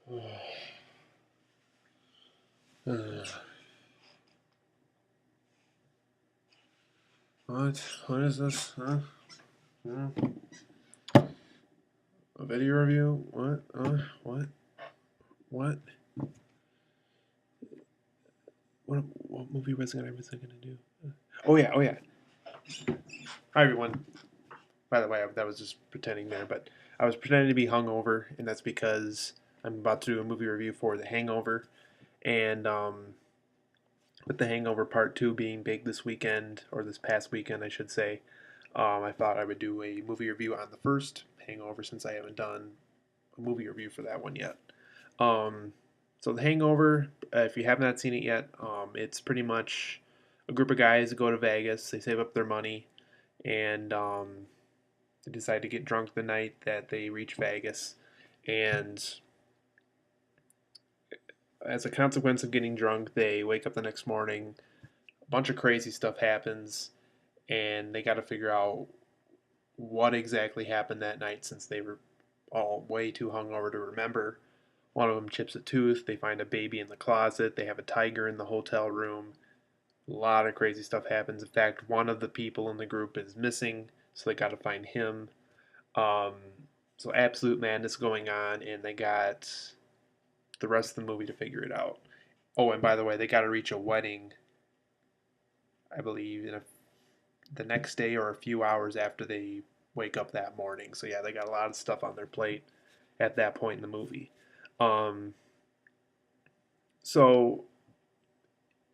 What? What is this? Huh? A video review? What? What? What? What movie was I ever thinking to do? Oh yeah, oh yeah. Hi everyone. By the way, that was just pretending there, but I was pretending to be hungover, and that's because I'm about to do a movie review for The Hangover, and with The Hangover Part 2 being big this weekend, or this past weekend, I should say, I thought I would do a movie review on the first Hangover since I haven't done a movie review for that one yet. So The Hangover, if you have not seen it yet, it's pretty much a group of guys that go to Vegas. They save up their money, and they decide to get drunk the night that they reach Vegas. And as a consequence of getting drunk, they wake up the next morning. A bunch of crazy stuff happens, and they got to figure out what exactly happened that night since they were all way too hungover to remember. One of them chips a tooth. They find a baby in the closet. They have a tiger in the hotel room. A lot of crazy stuff happens. In fact, one of the people in the group is missing, so they got to find him. Um, so absolute madness going on, and they got the rest of the movie to figure it out. Oh, and by the way, they got to reach a wedding, I believe, the next day or a few hours after they wake up that morning. So yeah, they got a lot of stuff on their plate at that point in the movie. So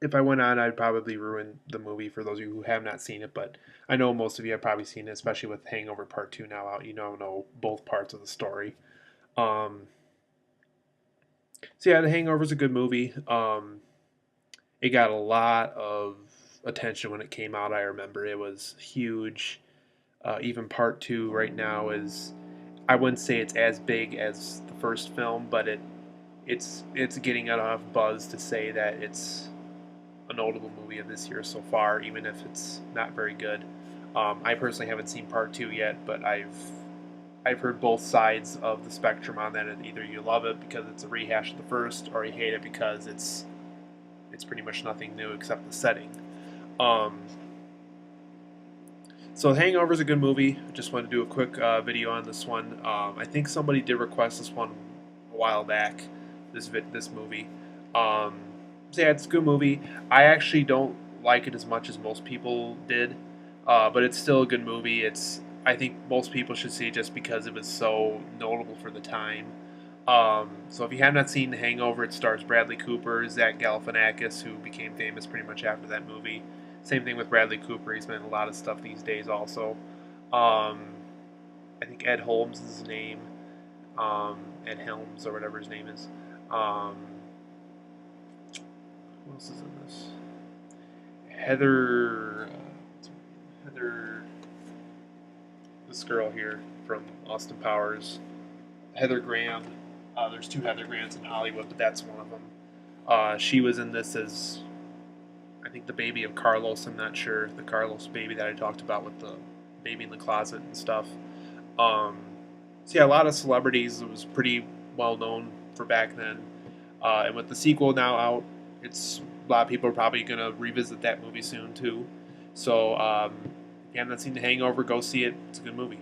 if I went on, I'd probably ruin the movie for those of you who have not seen it, but I know most of you have probably seen it, especially with Hangover Part 2 now out. You know both parts of the story. So yeah, The Hangover is a good movie. It got a lot of attention when it came out. I remember it was huge. Even Part 2 right now is, I wouldn't say it's as big as the first film, but it's getting enough buzz to say that it's a notable movie of this year so far, even if it's not very good. I personally haven't seen Part 2 yet, but I've heard both sides of the spectrum on that. Either you love it because it's a rehash of the first, or you hate it because it's pretty much nothing new except the setting. So Hangover is a good movie. I just wanted to do a quick video on this one. I think somebody did request this one a while back. This movie. So yeah, it's a good movie. I actually don't like it as much as most people did, but it's still a good movie. I think most people should see it just because it was so notable for the time. So if you have not seen The Hangover, it stars Bradley Cooper, Zach Galifianakis, who became famous pretty much after that movie. Same thing with Bradley Cooper. He's been in a lot of stuff these days also. I think Ed Holmes is his name. Ed Helms or whatever his name is. Who else is in this? Heather, this girl here from Austin Powers. Heather Graham. There's two Heather Grahams in Hollywood, but that's one of them. She was in this as, I think, the baby of Carlos. I'm not sure. The Carlos baby that I talked about with the baby in the closet and stuff. So yeah, a lot of celebrities. It was pretty well known for back then. And with the sequel now out, a lot of people are probably going to revisit that movie soon too. So if you haven't seen The Hangover, go see it. It's a good movie.